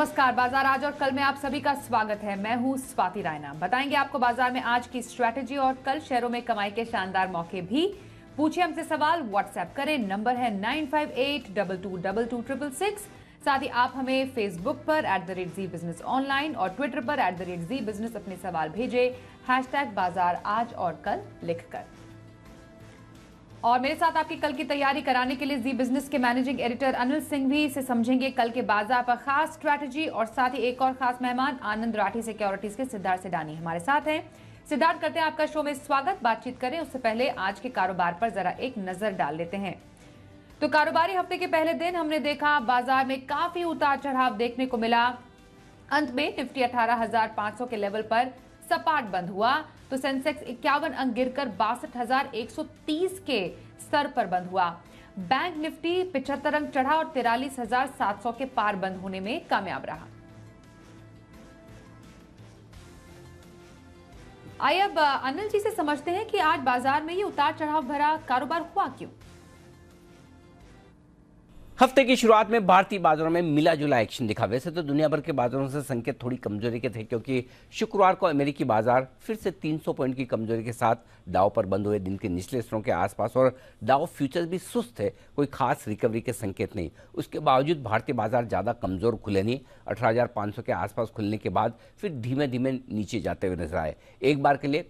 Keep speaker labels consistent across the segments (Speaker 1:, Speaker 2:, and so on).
Speaker 1: नमस्कार। बाजार आज और कल में आप सभी का स्वागत है। मैं हूं स्वाति रायना। बताएंगे आपको बाजार में आज की स्ट्रैटेजी और कल शेयरों में कमाई के शानदार मौके भी। पूछिए हमसे सवाल, व्हाट्सएप करें, नंबर है 9582222266। साथ ही आप हमें फेसबुक पर @ZEE बिजनेस ऑनलाइन और ट्विटर पर @ZEE बिजनेस अपने सवाल भेजे #बाजार आज और कल लिखकर। और मेरे साथ आपकी कल की तैयारी कराने के लिए जी बिजनेस के मैनेजिंग एडिटर अनिल सिंघवी से समझेंगे कल के बाजार पर खास स्ट्रैटेजी। और साथ ही एक और खास मेहमान आनंद राठी सिक्योरिटीज के सिद्धार्थ सिडानी हमारे साथ हैं। सिद्धार्थ, करते हैं आपका शो में स्वागत। बातचीत करें उससे पहले आज के कारोबार पर जरा एक नजर डाल लेते हैं। तो कारोबारी हफ्ते के पहले दिन हमने देखा बाजार में काफी उतार चढ़ाव देखने को मिला। अंत में निफ्टी 18,500 के लेवल पर सपाट बंद हुआ तो सेंसेक्स 51 अंक गिरकर 62,130 के स्तर पर बंद हुआ। बैंक निफ्टी 75 अंक चढ़ा और 43,700 के पार बंद होने में कामयाब रहा। आइए अब अनिल जी से समझते हैं कि आज बाजार में ये उतार चढ़ाव भरा कारोबार हुआ क्यों।
Speaker 2: हफ्ते की शुरुआत में भारतीय बाजारों में मिला जुला एक्शन दिखा। वैसे तो दुनिया भर के बाजारों से संकेत थोड़ी कमजोरी के थे, क्योंकि शुक्रवार को अमेरिकी बाजार फिर से 300 पॉइंट की कमजोरी के साथ डाउ पर बंद हुए दिन के निचले स्तरों के आसपास, और डाउ फ्यूचर्स भी सुस्त थे, कोई खास रिकवरी के संकेत नहीं। उसके बावजूद भारतीय बाजार ज्यादा कमजोर खुले नहीं। 18,500 के आसपास खुलने के बाद फिर धीमे धीमे नीचे जाते हुए नजर आए। एक बार के लिए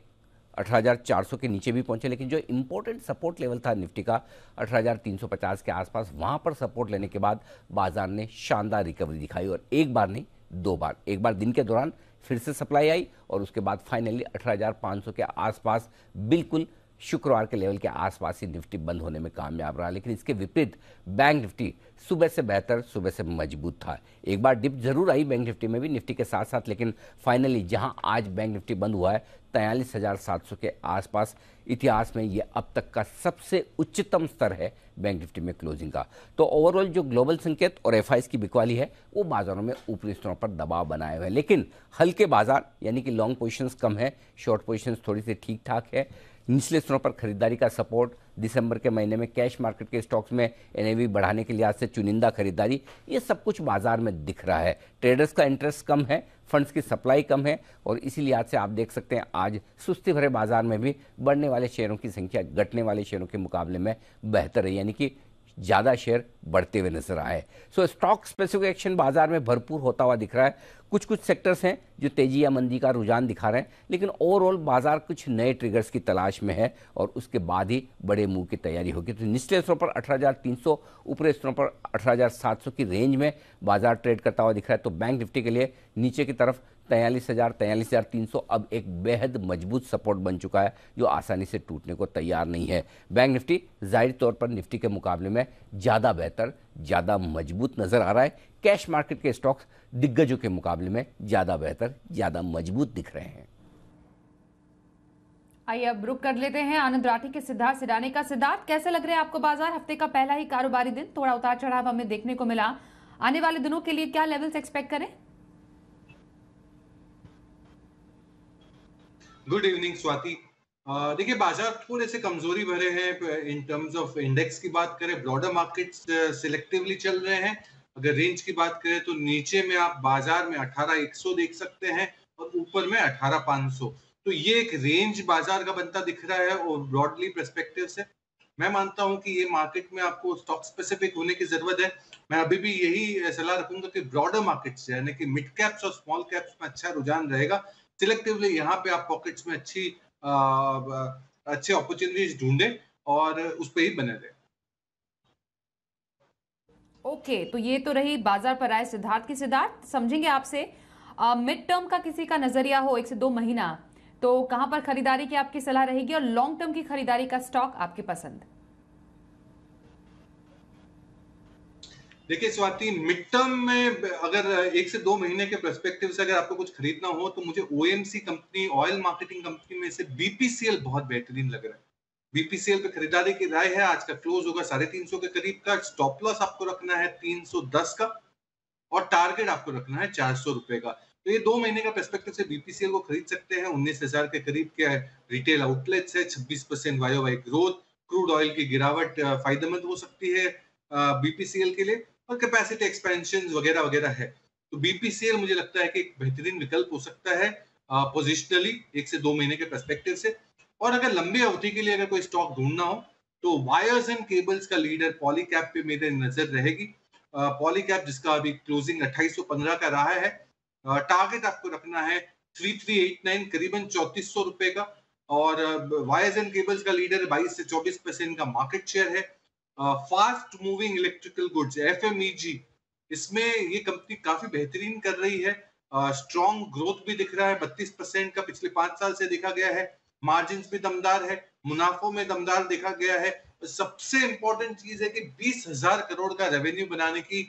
Speaker 2: 18,400 के नीचे भी पहुंचे, लेकिन जो इंपॉर्टेंट सपोर्ट लेवल था निफ्टी का 18,350 के आसपास, वहां पर सपोर्ट लेने के बाद बाजार ने शानदार रिकवरी दिखाई। और एक बार नहीं, दो बार। एक बार दिन के दौरान फिर से सप्लाई आई और उसके बाद फाइनली 18,500 के आसपास बिल्कुल शुक्रवार के लेवल के आसपास ही निफ्टी बंद होने में कामयाब रहा। लेकिन इसके विपरीत बैंक निफ्टी सुबह से बेहतर, सुबह से मजबूत था। एक बार डिप जरूर आई बैंक निफ्टी में भी, निफ्टी के साथ साथ, लेकिन फाइनली जहां आज बैंक निफ्टी बंद हुआ है 43,700 के आसपास, इतिहास में ये अब तक का सबसे उच्चतम स्तर है बैंक निफ्टी में क्लोजिंग का। तो ओवरऑल जो ग्लोबल संकेत और एफआईएस की बिकवाली है वो बाजारों में ऊपरी स्तरों पर दबाव बनाए हुए हैं। लेकिन हल्के बाजार यानी कि लॉन्ग पोजीशंस कम है, शॉर्ट पोजीशंस थोड़ी सी ठीक ठाक है। निचले स्तरों पर खरीदारी का सपोर्ट, दिसंबर के महीने में कैश मार्केट के स्टॉक्स में एनएवी बढ़ाने के लिहाज से चुनिंदा खरीदारी, ये सब कुछ बाजार में दिख रहा है। ट्रेडर्स का इंटरेस्ट कम है, फंड्स की सप्लाई कम है, और इसी लिहाज से आप देख सकते हैं आज सुस्ती भरे बाजार में भी बढ़ने वाले शेयरों की संख्या घटने वाले शेयरों के मुकाबले में बेहतर है, यानी कि ज्यादा शेयर बढ़ते हुए नजर आए। सो स्टॉक स्पेसिफिक एक्शन बाजार में भरपूर होता हुआ दिख रहा है। कुछ सेक्टर्स हैं जो तेजी या मंदी का रुझान दिखा रहे हैं, लेकिन ओवरऑल बाजार कुछ नए ट्रिगर्स की तलाश में है और उसके बाद ही बड़े मूव की तैयारी होगी। तो निचले स्तरों पर 18,300, ऊपरी स्तरों पर 18,700 की रेंज में बाजार ट्रेड करता हुआ दिख रहा है। तो बैंक निफ्टी के लिए नीचे की तरफ 43,000, 43,300 अब एक बेहद मजबूत सपोर्ट बन चुका है जो आसानी से टूटने को तैयार नहीं है। बैंक निफ्टी जाहिर तौर पर निफ्टी के मुकाबले में ज्यादा बेहतर, ज्यादा मजबूत नजर आ रहा है। कैश मार्केट के स्टॉक्स दिग्गजों के मुकाबले में ज्यादा बेहतर, ज्यादा मजबूत दिख रहे हैं।
Speaker 1: आइए अब रुक कर लेते हैं आनंद राठी के सिद्धार्थ सिडानी का। सिद्धार्थ, कैसे लग रहे हैं आपको बाजार? हफ्ते का पहला ही कारोबारी दिन, थोड़ा उतार चढ़ाव हमें देखने को मिला। आने वाले दिनों के लिए क्या लेवल्स एक्सपेक्ट करें?
Speaker 3: Good evening Swati. देखिए, बाजार थोड़े से कमजोरी भरे हैं इन टर्म्स ऑफ इंडेक्स की बात करें। ब्रॉडर मार्केट्स सिलेक्टिवली चल रहे हैं। अगर रेंज की बात करें तो नीचे में आप बाजार में 18,100 देख सकते हैं और ऊपर में 18,500। तो ये एक रेंज बाजार का बनता दिख रहा है और ब्रॉडली पर्सपेक्टिव से मैं मानता हूं कि ये मार्केट में आपको स्टॉक स्पेसिफिक होने की जरूरत है। मैं अभी भी यही सलाह रखूंगा कि ब्रॉडर मार्केट्स यानी कि मिड कैप्स और स्मॉल कैप्स में अच्छा रुझान रहेगा। सिलेक्टिवली यहाँ पे आप पॉकेट्स में अच्छे अपॉर्चुनिटीज ढूंढें और उस पर ही बने रहे।
Speaker 1: ओके, तो ये तो रही बाजार पर आए सिद्धार्थ की। सिद्धार्थ, समझेंगे आपसे मिड टर्म का किसी का नजरिया हो 1 से 2 महीना, तो कहां पर खरीदारी की आपकी सलाह रहेगी और लॉन्ग टर्म की खरीदारी का स्टॉक आपकी पसंद?
Speaker 3: देखिए स्वाति, मिड टर्म में अगर 1 से 2 महीने के पर्सपेक्टिव से अगर आपको कुछ खरीदना हो तो मुझे OMC company, oil marketing company में से बीपीसीएल बहुत बेहतरीन लग रहा है। बीपीसीएल पे खरीदारी की राय है। आज का क्लोज होगा 350 के करीब का। स्टॉप लॉस आपको रखना है 310 का और टारगेट आपको रखना है 400 रुपए का। तो ये 2 महीने का पर्सपेक्टिव से बीपीसीएल को खरीद सकते हैं। 19,000 के करीब के रिटेल आउटलेट्स है, 26% वाई ग्रोथ, क्रूड ऑयल की गिरावट फायदेमंद हो सकती है बीपीसीएल के लिए, और कैपेसिटी एक्सपेंशन वगैरह वगैरह है। तो बीपीसीएल मुझे लगता है कि एक बेहतरीन विकल्प हो सकता है पोजिशनली 1 से 2 महीने के पर्सपेक्टिव से। और अगर लंबी अवधि के लिए अगर कोई स्टॉक ढूंढना हो तो वायर्स एंड केबल्स का लीडर पॉलीकैब पे मेरे नजर रहेगी। पॉलीकैब जिसका अभी क्लोजिंग 2815 का रहा है, टारगेट आपको रखना है 3389 करीबन 3400 रुपए का। और वायर्स एंड केबल्स का लीडर 22 से 24% का मार्केट शेयर है। Fast moving electrical goods FMEG, इसमें ये कंपनी काफी बेहतरीन कर रही है। स्ट्रॉन्ग ग्रोथ भी दिख रहा है, 32% का पिछले 5 साल से देखा गया है। मार्जिन भी दमदार है, मुनाफों में दमदार देखा गया है। सबसे इंपॉर्टेंट चीज है कि 20,000 करोड़ का रेवेन्यू बनाने की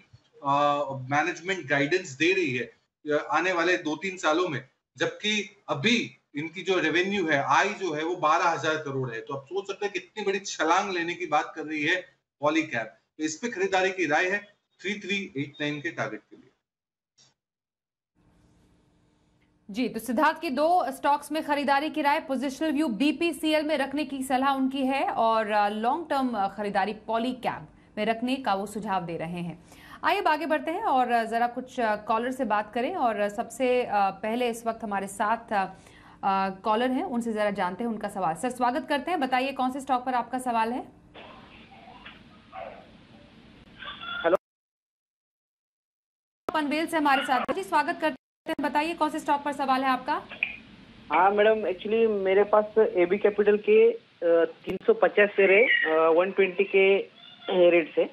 Speaker 3: मैनेजमेंट गाइडेंस दे रही है आने वाले 2-3 सालों में, जबकि अभी इनकी जो रेवेन्यू है, आय जो है वो 12,000 करोड़ है। तो आप सोच सकते हैं कितनी बड़ी छलांग लेने की बात कर रही है पॉलीकैब। तो इस पे खरीदारी की राय है 3389 के टारगेट के लिए।
Speaker 1: जी, तो सिद्धार्थ की 2 स्टॉक्स में खरीदारी की राय, पोजिशनल व्यू बीपीसीएल में रखने की सलाह उनकी है और लॉन्ग टर्म खरीदारी पॉलीकैब में रखने का वो सुझाव दे रहे हैं। आइए अब आगे बढ़ते हैं और जरा कुछ कॉलर से बात करें। और सबसे पहले इस वक्त हमारे साथ कॉलर हैं, उनसे जरा जानते हैं उनका सवाल। सर स्वागत करते हैं, बताइए कौन से स्टॉक पर आपका सवाल है।
Speaker 4: हेलो,
Speaker 1: पनवेल से हमारे साथ जी, स्वागत करते हैं, बताइए कौन से स्टॉक पर सवाल है आपका।
Speaker 4: हाँ मैडम, एक्चुअली मेरे पास एबी कैपिटल के 350 शेयर है 120 के रेट से।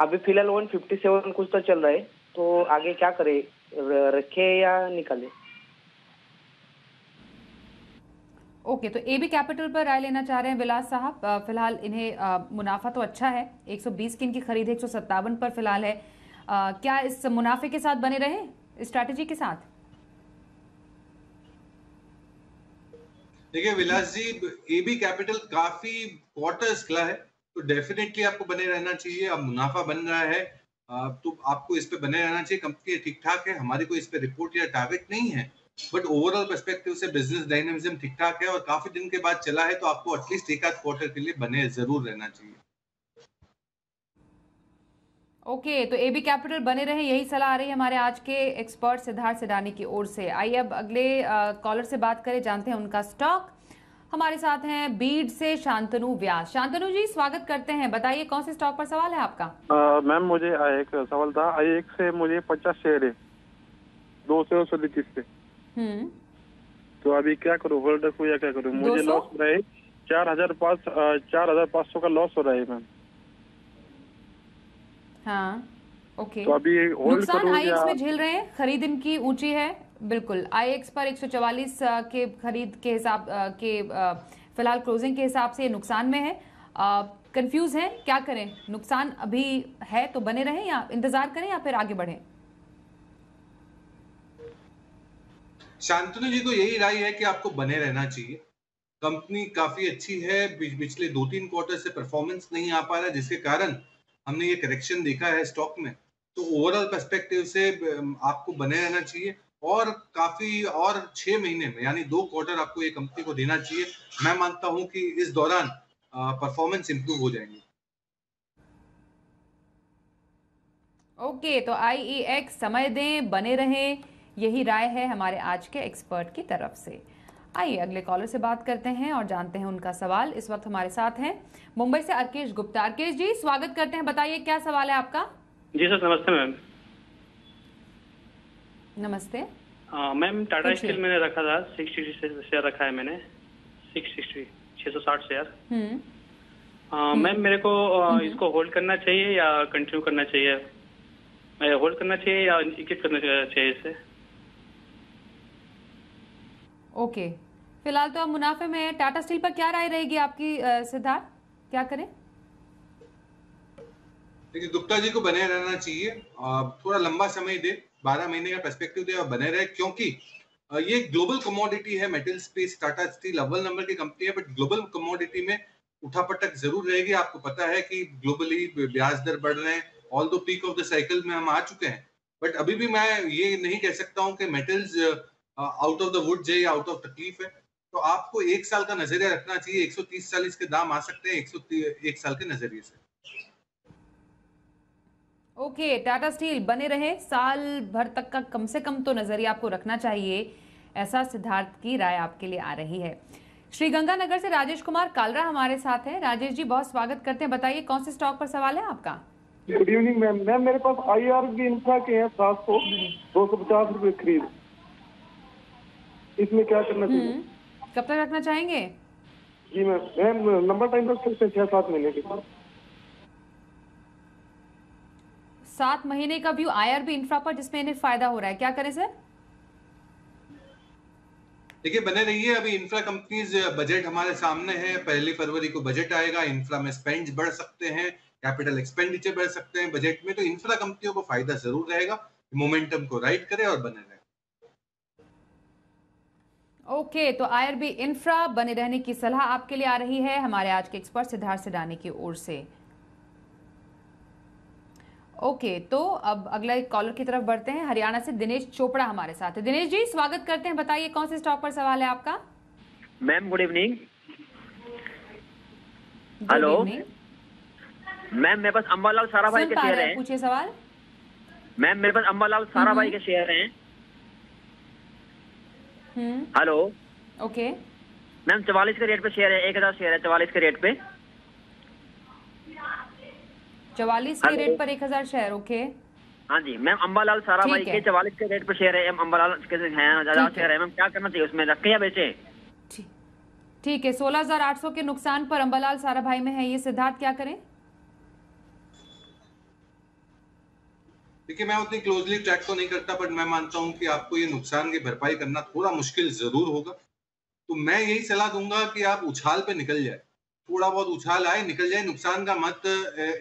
Speaker 4: अभी फिलहाल 157 कुछ तो चल रहा है, तो आगे क्या करे, रखे या निकाले?
Speaker 1: ओके, तो एबी कैपिटल पर राय लेना चाह रहे हैं विलास साहब। फिलहाल इन्हें मुनाफा तो अच्छा है, 120 की इनकी खरीद है, 157 पर फिलहाल है। क्या इस मुनाफे के साथ बने रहे स्ट्रैटेजी के साथ?
Speaker 3: देखिए विलास जी, एबी कैपिटल काफी क्वार्टर्स खुला है, तो डेफिनेटली आपको बने रहना चाहिए। अब मुनाफा बन रहा है तो आपको इस पे बने रहना चाहिए। कंपनी ठीक ठाक है, हमारी कोई इस पे रिपोर्ट या टारगेट नहीं है, बट ओवरऑल पर्सपेक्टिव से बिजनेस डायनेमिज्म ठीक ठाक है और काफी दिन के बाद चला है, तो आपको एटलीस्ट एक आध क्वार्टर के लिए बने जरूर रहना चाहिए।
Speaker 1: ओके, तो एबी कैपिटल बने रहे, यही सलाह आ रही है हमारे आज के एक्सपर्ट सिद्धार्थ सिडानी की ओर से। आइए अब अगले कॉलर से बात करें, जानते हैं उनका स्टॉक। हमारे साथ हैं बीड से शांतनु व्यास। शांतनु जी स्वागत करते हैं, बताइए कौन से स्टॉक पर सवाल है आपका।
Speaker 5: मैम मुझे एक सवाल था। एक से मुझे 50 शेयर है 233 से, तो अभी क्या करूँ, होल्ड रखूँ या क्या करूँ? मुझे लॉस हो रहा है 4,500 का लॉस हो रहा है मैम।
Speaker 1: हाँ ओके,
Speaker 5: तो अभी होल्ड
Speaker 1: नुकसान
Speaker 5: करूँ
Speaker 1: आईएक्स
Speaker 5: या?
Speaker 1: में झेल रहे हैं, खरीद इनकी ऊंची है बिल्कुल। आईएक्स पर 144 के खरीद के हिसाब के फिलहाल क्लोजिंग के हिसाब से ये नुकसान में है। कंफ्यूज हैं, क्या करें? नुकसान अभी है तो बने रहें या इंतजार करें या फिर आगे बढ़ें?
Speaker 3: शांतनु जी को यही राय है कि आपको बने रहना चाहिए। कंपनी काफी अच्छी है, पिछले 2-3 क्वार्टर से परफॉर्मेंस नहीं आ पा रहा है, जिसके कारण हमने ये करेक्शन देखा है स्टॉक में। तो ओवरऑल पर्सपेक्टिव से आपको बने रहना चाहिए और काफी और 6 महीने में यानी 2 क्वार्टर आपको ये कंपनी को देना चाहिए। मैं मानता हूं कि इस दौरान परफॉर्मेंस इंप्रूव हो जाएंगे।
Speaker 1: ओके, तो आईईएक्स समय दें, बने रहें, यही राय है हमारे आज के एक्सपर्ट की तरफ से। आइए अगले कॉलर से बात करते हैं और जानते हैं उनका सवाल। इस वक्त हमारे साथ हैं मुंबई से अर्केश गुप्ता। अर्केश जी स्वागत करते हैं, बताइए क्या सवाल है आपका।
Speaker 6: जी सर नमस्ते मैम।
Speaker 1: नमस्ते
Speaker 6: मैम, टाटा स्टील मैंने रखा था 660 शेयर रखा है मैंने, 660 शेयर। मैम मेरे को इसको होल्ड करना चाहिए या कंटिन्यू करना चाहिए? मैं होल्ड करना चाहिए या एग्जिट करना चाहिए इसे?
Speaker 1: ओके, फिलहाल तो आप मुनाफे में है। टाटा स्टील पर क्या राय रहेगी आपकी सिद्धार्थ, क्या करें?
Speaker 3: देखिए गुप्ता जी को बने रहना चाहिए, थोड़ा लंबा समय दे, 12 महीने का पर्सपेक्टिव दे और बने रहे, क्योंकि ये ग्लोबल कमोडिटी है। मेटल स्पेस टाटा स्टील अव्वल नंबर की कंपनी है, बट ग्लोबल कमोडिटी में उठापटक जरूर रहेगी। आपको पता है कि ग्लोबली ब्याज दर बढ़ रहे हैं, ऑल दो पीक ऑफ द साइकिल में हम आ चुके हैं, बट अभी भी मैं ये नहीं कह सकता हूं कि metals out of the wood है या आउट ऑफ तकलीफ है। तो आपको 1 साल का नजरिया रखना चाहिए। 130-40 के दाम आ सकते हैं 101 साल के नजरिए से।
Speaker 1: ओके, टाटा स्टील बने रहे, साल भर तक का कम से कम तो नजरिया आपको रखना चाहिए, ऐसा सिद्धार्थ की राय आपके लिए आ रही है। श्री गंगानगर से राजेश कुमार कालरा हमारे साथ है। राजेश जी, बहुत स्वागत करते हैं, बताइए कौन से स्टॉक पर सवाल है आपका?
Speaker 5: Good evening ma'am. मैम मेरे पास IRB इंफ्रा के हैं 250 रुपए खरीद, इसमें क्या करना चाहिए?
Speaker 1: कब तक रखना चाहेंगे?
Speaker 5: जी मैम नंबर टाइम रख सकते हैं 6-7 महीने के।
Speaker 1: 7 महीने का व्यू IRB इंफ्रा पर जिसमें इन्हें फायदा हो रहा है, क्या करें सर?
Speaker 3: देखिए, बने रहिए। अभी इंफ्रा कंपनीज बजट हमारे सामने है, 1 फरवरी को बजट आएगा। इंफ्रा में स्पेंड बढ़ सकते हैं, कैपिटल एक्सपेंडिचर बढ़ सकते हैं बजट में, तो इंफ्रा कंपनियों को फायदा जरूर रहेगा। मोमेंटम को राइड करे और बने रहे।
Speaker 1: ओके, तो IRB इंफ्रा बने रहने की सलाह आपके लिए आ रही है हमारे आज के एक्सपर्ट सिद्धार्थ सिडानी की ओर से। ओके, तो अब अगला एक कॉलर की तरफ बढ़ते हैं। हरियाणा से दिनेश चोपड़ा हमारे साथ है। दिनेश जी, स्वागत करते हैं, बताइए कौन से स्टॉक पर सवाल है आपका?
Speaker 7: Ma'am good evening. Hello ma'am, मेरे पास अंबालाल साराभाई के शेयर हैं।
Speaker 1: पूछिए सवाल।
Speaker 7: मैम मेरे पास अंबालाल साराभाई के शेयर हैं। हेलो
Speaker 1: ओके
Speaker 7: मैम, 44 के रेट पे शेयर है, 1000 शेयर है 44 के रेट पे।
Speaker 1: 44 के रेट पर 1000 शेयर। ओके,
Speaker 7: हाँ जी मैम, अंबालाल साराभाई के 44 के रेट पे शेयर है। अंबालाल के हैं 1000 शेयर है। मैम क्या करना चाहिए उसमें, रखें या बेचें?
Speaker 1: ठीक है, 16,800 के नुकसान पर अंबालाल साराभाई में है ये। सिद्धार्थ क्या करें?
Speaker 3: देखिए, मैं उतनी क्लोजली ट्रैक तो नहीं करता, बट मैं मानता हूं कि आपको ये नुकसान की भरपाई करना थोड़ा मुश्किल जरूर होगा। तो मैं यही सलाह दूंगा कि आप उछाल पे निकल जाए, थोड़ा बहुत उछाल आए निकल जाए, नुकसान का मत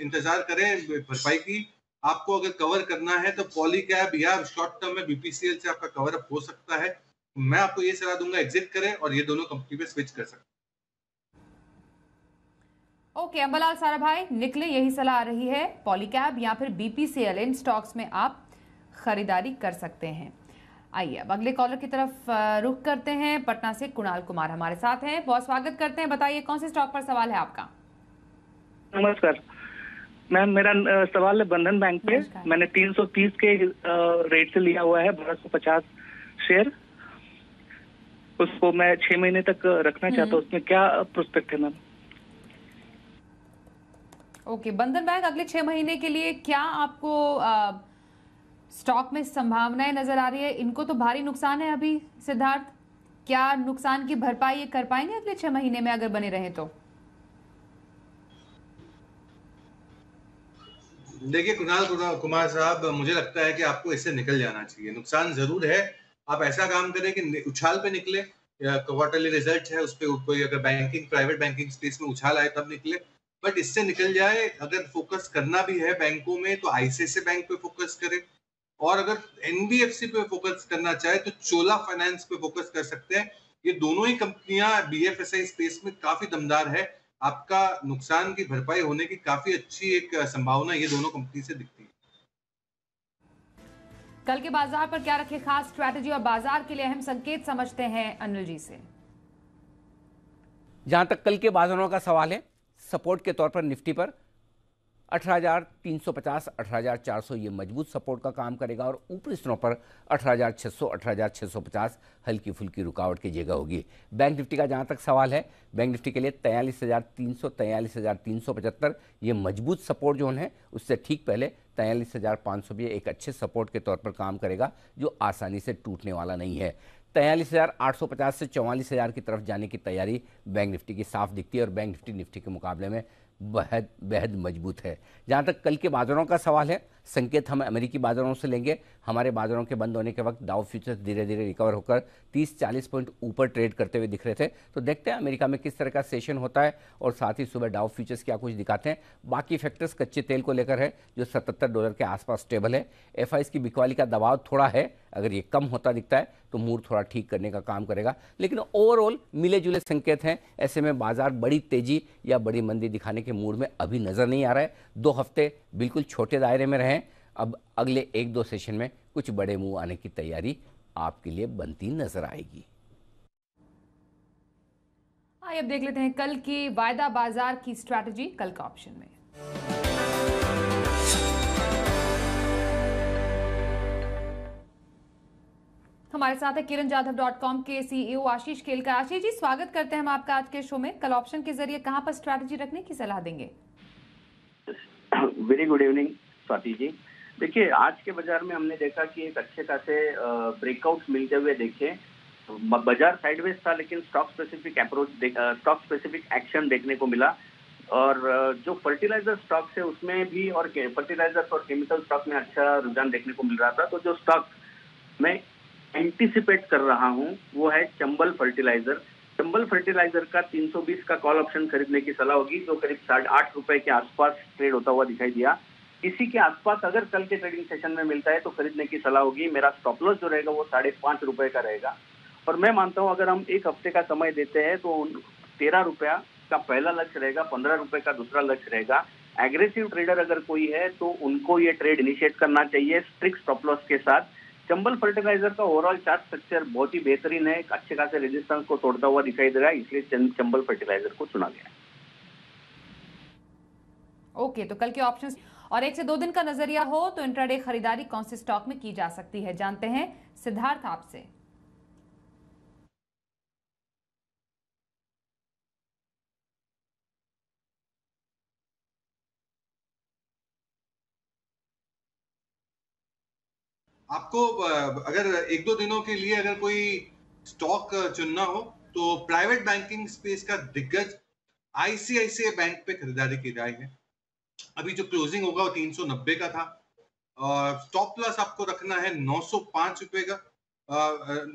Speaker 3: इंतजार करें भरपाई की। आपको अगर कवर करना है तो पॉलीकैब या शॉर्ट टर्म में BPCL से आपका कवर अप हो सकता है। मैं आपको ये सलाह दूंगा, एग्जिट करें और ये दोनों कंपनी पे स्विच कर सकते हैं।
Speaker 1: ओके, अंबालाल साराभाई निकले, यही सलाह आ रही है। पॉलीकैब या फिर BPCL इन स्टॉक्स में आप खरीदारी कर सकते हैं। आइए अब अगले कॉलर की तरफ रुख करते हैं। पटना से कुणाल कुमार हमारे साथ हैं, बहुत स्वागत करते हैं, बताइए कौन से स्टॉक पर सवाल है आपका?
Speaker 8: नमस्कार मैम, मेरा सवाल है बंधन बैंक पे। मैंने 330 के रेट से लिया हुआ है 1250 शेयर, उसको मैं 6 महीने तक रखना चाहता हूँ, उसमें क्या प्रोस्पेक्ट है मैम?
Speaker 1: ओके, बंधन बैंक अगले 6 महीने के लिए क्या आपको स्टॉक में संभावनाएं नजर आ रही है? इनको तो भारी नुकसान है अभी सिद्धार्थ, क्या नुकसान की भरपाई ये कर पाएंगे अगले 6 महीने में अगर बने रहे तो?
Speaker 3: देखिए कुणाल कुमार साहब, मुझे लगता है कि आपको इससे निकल जाना चाहिए। नुकसान जरूर है, आप ऐसा काम करें कि उछाल पे निकले, या क्वार्टरली रिजल्ट है उस पे कोई अगर बैंकिंग प्राइवेट बैंकिंग स्पेस में उछाल आए तब निकले, बट इससे निकल जाए। अगर फोकस करना भी है बैंकों में तो ICICI बैंक पे फोकस करें, और अगर NBFC पे फोकस करना चाहे तो चोला फाइनेंस पे फोकस कर सकते हैं। ये दोनों ही कंपनियां BFSI स्पेस में काफी दमदार है। आपका नुकसान की भरपाई होने की काफी अच्छी एक संभावना ये दोनों कंपनी से दिखती है।
Speaker 1: कल के बाजार पर क्या रखे खास स्ट्रैटेजी और बाजार के लिए अहम संकेत समझते हैं अनिल जी से।
Speaker 2: जहां तक कल के बाजारों का सवाल है, सपोर्ट के तौर पर निफ्टी पर 18,350, 18,400 ये मजबूत सपोर्ट का काम करेगा, और ऊपरी स्तरों पर 18,600, 18,650 हल्की फुल्की रुकावट की जगह होगी। बैंक निफ्टी का जहां तक सवाल है, बैंक निफ्टी के लिए 43,300, 43,375 ये मजबूत सपोर्ट जोन है। उससे ठीक पहले 43,500 भी एक अच्छे सपोर्ट के तौर पर काम करेगा, जो आसानी से टूटने वाला नहीं है। 43,850 से 44,000 की तरफ जाने की तैयारी बैंक निफ्टी की साफ दिखती है, और बैंक निफ्टी के मुकाबले में बेहद मजबूत है। जहां तक कल के बाजारों का सवाल है, संकेत हम अमेरिकी बाजारों से लेंगे। हमारे बाजारों के बंद होने के वक्त डाउ फ्यूचर्स धीरे धीरे रिकवर होकर 30-40 पॉइंट ऊपर ट्रेड करते हुए दिख रहे थे। तो देखते हैं अमेरिका में किस तरह का सेशन होता है, और साथ ही सुबह डाउ फ्यूचर्स क्या कुछ दिखाते हैं। बाकी फैक्टर्स कच्चे तेल को लेकर है, जो $77 के आसपास स्टेबल है। FIs की बिकवाली का दबाव थोड़ा है, अगर ये कम होता दिखता है तो मूड थोड़ा ठीक करने का काम करेगा, लेकिन ओवरऑल मिले जुले संकेत हैं। ऐसे में बाजार बड़ी तेजी या बड़ी मंदी दिखाने के मूड में अभी नजर नहीं आ रहा है। 2 हफ्ते बिल्कुल छोटे दायरे में रहें, अब अगले 1-2 सेशन में कुछ बड़े मूव आने की तैयारी आपके लिए बनती नजर आएगी।
Speaker 1: आइए अब देख लेते हैं कल की वायदा बाजार की स्ट्रैटेजी कल का ऑप्शन में। हमारे साथ है kiranjadhav.com के CEO आशीष केलकर। आशीष जी, स्वागत करते हैं हम आपका आज के शो में। कल ऑप्शन के जरिए कहां पर स्ट्रैटेजी रखने की सलाह देंगे?
Speaker 9: Very good evening Swati ji. देखिए, आज के बाजार में हमने देखा कि एक अच्छे खासे ब्रेकआउट मिलते हुए देखे। बाजार साइडवेज था, लेकिन stock specific approach, stock specific action देखने को मिला। और जो फर्टिलाइजर स्टॉक है उसमें भी, और फर्टिलाइजर और केमिकल स्टॉक में अच्छा रुझान देखने को मिल रहा था। तो जो स्टॉक मैं एंटिसिपेट कर रहा हूं वो है चंबल फर्टिलाइजर। चंबल फर्टिलाइजर का 320 का कॉल ऑप्शन खरीदने की सलाह होगी, जो करीब 8.5 रुपए के आसपास ट्रेड होता हुआ दिखाई दिया। इसी के आसपास अगर कल के ट्रेडिंग सेशन में मिलता है तो खरीदने की सलाह होगी। मेरा स्टॉप लॉस जो रहेगा वो 5.5 रुपए का रहेगा। और मैं मानता हूं अगर हम एक हफ्ते का समय देते हैं तो 13 रुपया का पहला लक्ष्य रहेगा, 15 रुपए का दूसरा लक्ष्य रहेगा। एग्रेसिव ट्रेडर अगर कोई है तो उनको ये ट्रेड इनिशिएट करना चाहिए स्ट्रिक्ट स्टॉप लॉस के साथ। चंबल फर्टिलाइजर का ओवरऑल चार्ट स्ट्रक्चर बहुत ही बेहतरीन है, अच्छे खासे रेजिस्टेंस को तोड़ता हुआ दिखाई दे रहा है, इसलिए चंबल फर्टिलाइजर को चुना गया।
Speaker 1: ओके, तो कल के ऑप्शंस और 1 से 2 दिन का नजरिया हो तो इंट्राडे खरीदारी कौन से स्टॉक में की जा सकती है, जानते हैं सिद्धार्थ आपसे।
Speaker 3: आपको अगर 1-2 दिनों के लिए अगर कोई स्टॉक चुनना हो तो प्राइवेट बैंकिंग स्पेस का दिग्गज आईसीआईसीआई बैंक पे खरीदारी की राय है। अभी जो क्लोजिंग होगा वो 390 का था। स्टॉप लॉस आपको रखना है 905 रुपए का,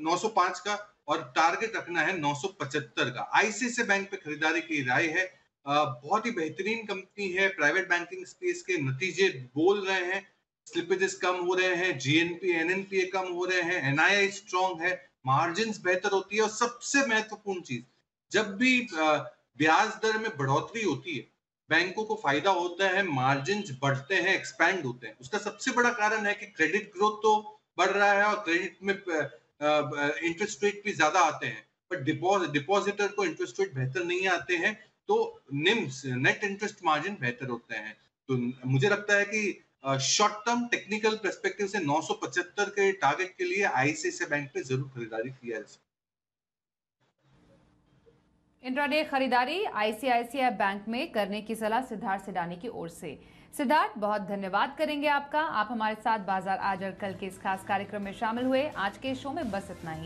Speaker 3: 905 का, और टारगेट रखना है 975 का। आईसीआईसीआई बैंक पे खरीदारी की राय है। बहुत ही बेहतरीन कंपनी है, प्राइवेट बैंकिंग स्पेस के नतीजे बोल रहे हैं, स्लिपेजेस कम हो रहे हैं, जीएनपी एनएनपीए कम हो रहे हैं, एनआईआई स्ट्रांग है, मार्जिन्स बेहतर होती है, और सबसे महत्वपूर्ण चीज, जब भी ब्याज दर में बढ़ोतरी होती है बैंकों को फायदा होता है, मार्जिन्स बढ़ते हैं, एक्सपैंड होते हैं। उसका सबसे बड़ा कारण है कि क्रेडिट ग्रोथ तो बढ़ रहा है और क्रेडिट में इंटरेस्ट रेट भी ज्यादा आते हैं, पर डिपॉजिटर को इंटरेस्ट रेट बेहतर नहीं आते हैं, तो निम्स नेट इंटरेस्ट मार्जिन बेहतर होते हैं। तो मुझे लगता है कि शॉर्ट टर्म टेक्निकल पर्सपेक्टिव से 975 के टारगेट के लिए आईसीआईसीआई बैंक पे जरूर खरीदारी किया जा सकती है।
Speaker 1: इंट्राडे खरीदारी आईसीआईसीआई बैंक में करने की सलाह सिद्धार्थ सिडानी की ओर से। सिद्धार्थ, बहुत धन्यवाद करेंगे आपका। आप हमारे साथ बाजार आज और कल के इस खास कार्यक्रम में शामिल हुए। आज के शो में बस इतना ही।